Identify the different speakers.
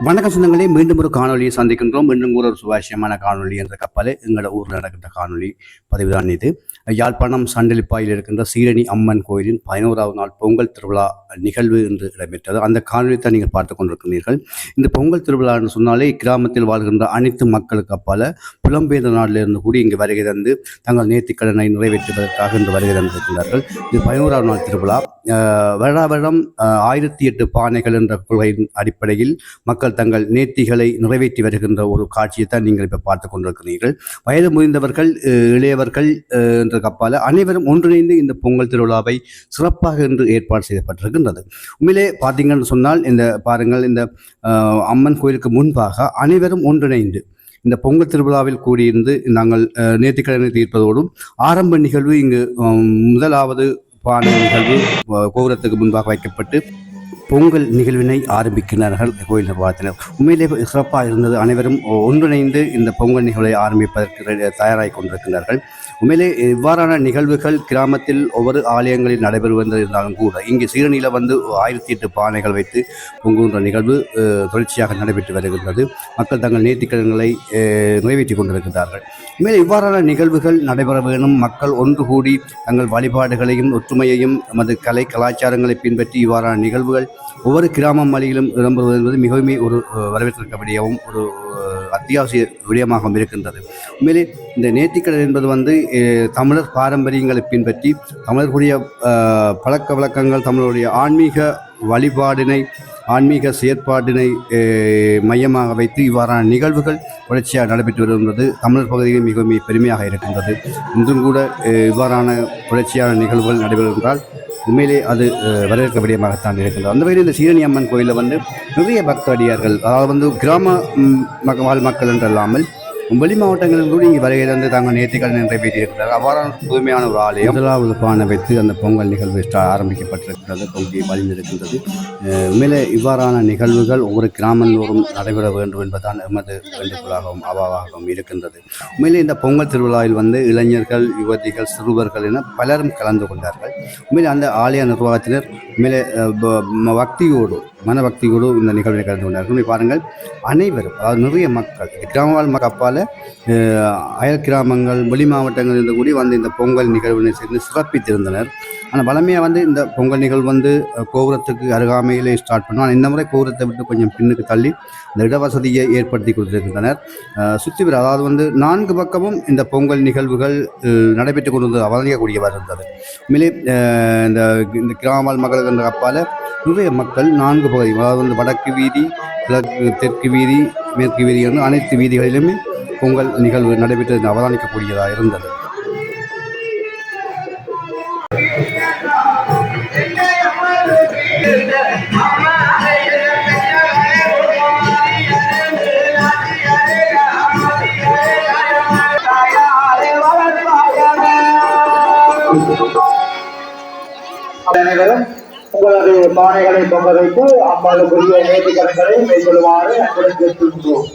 Speaker 1: வணக்கம் சொந்தங்களே, மீண்டும் ஒரு காணொலியை சந்திக்கின்றோம். மீண்டும் ஒரு சுவாரஸ்யமான காணொலி என்ற கப்பலே எங்களோட ஊரில் நடக்கின்ற காணொலி பதிவுதான் இது. யாழ்ப்பாணம் சண்டலிப்பாயில் இருக்கின்ற சீரணி அம்மன் கோயிலின் 11வது நாள் பொங்கல் திருவிழா நிகழ்வு என்று இடம்பெற்றது. அந்த காணொலி தான் நீங்கள் பார்த்து கொண்டிருக்கிறீர்கள். இந்த பொங்கல் திருவிழா என்று சொன்னாலே இக்கிராமத்தில் வாழ்கின்ற அனைத்து மக்களுக்கு அப்பால புலம்பெயர்ந்த நாட்டிலிருந்து கூடி இங்கு வருகை தந்து தங்கள் நேர்த்திக்கடனை நிறைவேற்றுவதற்காக இன்று வருகை தந்திருக்கிறார்கள். இது 11வது நாள் திருவிழா. வருடம் 1008 பானைகள் என்ற கொள்கையின் அடிப்படையில் மக்கள் தங்கள் நேர்த்திகளை நிறைவேற்றி வருகின்ற ஒரு காட்சியை தான் நீங்கள் இப்போ பார்த்து கொண்டிருக்கிறீர்கள். வயது முதிர்ந்தவர்கள், இளையவர்கள் என்ற கப்பால அனைவரும் ஒன்றிணைந்து இந்த பொங்கல் திருவிழாவை சிறப்பாக என்று ஏற்பாடு செய்யப்பட்டிருக்கின்றது. உண்மையிலே பார்த்தீங்கன்னு சொன்னால் இந்த பாருங்கள், இந்த அம்மன் கோயிலுக்கு முன்பாக அனைவரும் ஒன்றிணைந்து இந்த பொங்கல் திருவிழாவில் கூடியிருந்து நாங்கள் நேர்த்திக்கடனை தீர்ப்பதோடும் ஆரம்ப நிகழ்வு இங்கு முதலாவது பானை நிகழ்வு கோபுரத்துக்கு முன்பாக வைக்கப்பட்டு பொங்கல் நிகழ்வினை ஆரம்பிக்கிறார்கள் கோயில் நிர்வாகத்தினர். உண்மையிலே சிறப்பாக இருந்தது. அனைவரும் ஒன்றிணைந்து இந்த பொங்கல் நிகழ்வை ஆரம்பிப்பதற்கு தயாராகி கொண்டிருக்கிறார்கள். உண்மையிலே இவ்வாறான நிகழ்வுகள் கிராமத்தில் ஒவ்வொரு ஆலயங்களில் நடைபெறுவது இருந்தாலும் கூட இங்கே சீரணியில் 1008 பானைகள் வைத்து பொங்குகின்ற நிகழ்வு தொடர்ச்சியாக நடைபெற்று வருகின்றது. மக்கள் தங்கள் நேர்த்திக்கடன்களை நிறைவேற்றி கொண்டிருக்கிறார்கள். உண்மையிலே இவ்வாறான நிகழ்வுகள் நடைபெற வேண்டும். மக்கள் ஒன்று கூடி தங்கள் வழிபாடுகளையும் ஒற்றுமையையும் நமது கலாச்சாரங்களை பின்பற்றி இவ்வாறான நிகழ்வுகள் ஒவ்வொரு கிராம மொழியிலும் இடம்பெறுவது என்பது மிகவும் ஒரு வரவேற்கக்கூடியவும் ஒரு அத்தியாவசிய விடயமாகவும் இருக்கின்றது. உண்மையிலே இந்த நேர்த்திக்கடன் என்பது தமிழர் பாரம்பரியங்களை பின்பற்றி தமிழர்களுடைய பழக்க வழக்கங்கள், தமிழருடைய ஆன்மீக வழிபாடினை, ஆன்மீக செயற்பாட்டினை மையமாக வைத்து இவ்வாறான நிகழ்வுகள் தொடர்ச்சியாக நடைபெற்று வருகின்றது. தமிழர் பகுதியில் மிகவும் பெருமையாக இருக்கின்றது. இன்றும் கூட இவ்வாறான தொடர்ச்சியான நிகழ்வுகள் நடைபெறுகின்றால் உண்மையிலே அது வரவேற்க விடயமாகத்தான் இருக்கின்றது. அந்த வகையில் இந்த சீரணி அம்மன் கோயிலில் நிறைய பக்தடியார்கள், அதாவது கிராம வாழ் மக்கள் என்றல்லாமல் வெளி மாவட்டங்களில் கூட இங்கே வருகை தந்து தாங்கள் நேர்த்திக்கடன் நிறைவேற்றியிருக்கிறார். அவ்வாறான புதுமையான ஒரு ஆலயம். முதலாவது பானை வைத்து அந்த பொங்கல் நிகழ்வு ஆரம்பிக்கப்பட்டிருக்கிறது, பொங்கி வழிந்திருக்கின்றது. உண்மையிலே இவ்வாறான நிகழ்வுகள் ஒவ்வொரு கிராமந்தோறும் நடைபெற வேண்டும் என்பதுதான் எமது வேண்டுகோளாகவும் அவாவாகவும் இருக்கின்றது. உண்மையிலே இந்த பொங்கல் திருவிழாவில் இளைஞர்கள், யுவதிகள், சிறுவர்கள் என பலரும் கலந்து கொண்டார்கள். உண்மையிலே அந்த ஆலய நிர்வாகத்தினர் உண்மையிலே பக்தியோடு, மனபக்தியோடு இந்த நிகழ்வை கலந்து கொண்டார்கள். பாருங்கள், அனைவரும், அதாவது நிறைய மக்கள், கிராமவாழ் அப்பால் அயல் கிராமங்கள், வெளி மாவட்டங்கள் இருந்து கூடி இந்த பொங்கல் நிகழ்வினை சேர்ந்து சிறப்பித்திருந்தனர். ஆனால் வளமையாக இந்த பொங்கல் நிகழ்வு கோபுரத்துக்கு அருகாமையிலே ஸ்டார்ட் பண்ணுவோம். ஆனால் இந்த முறை கோபுரத்தை விட்டு கொஞ்சம் பின்னுக்கு தள்ளி இந்த இடவசதியை ஏற்படுத்தி கொடுத்திருக்கின்றனர். சுற்றி அதாவது 4 பக்கமும் இந்த பொங்கல் நிகழ்வுகள் நடைபெற்று கொண்டு அவதானிக்கக்கூடியவாறு இருந்தது. உண்மையிலே இந்த கிராம மக்களுக்கு என்ற அப்பால் நிறைய மக்கள் 4 பகுதி, அதாவது வடக்கு வீதி, கிழக்கு, தெற்கு வீதி, மேற்கு வீதி என்று அனைத்து வீதிகளிலுமே பொங்கல் நிகழ்வு நடைபெற்று அவதானிக்கக்கூடியதாக இருந்தது.
Speaker 2: அனைவரும் உங்களது பானைகளை பொங்க வைத்து அம்மாவுக்குரிய நேர்த்திக்கடன்களை மேற்கொள்ளுமாறு அன்புடன் கேட்டுக்கொள்கிறோம்.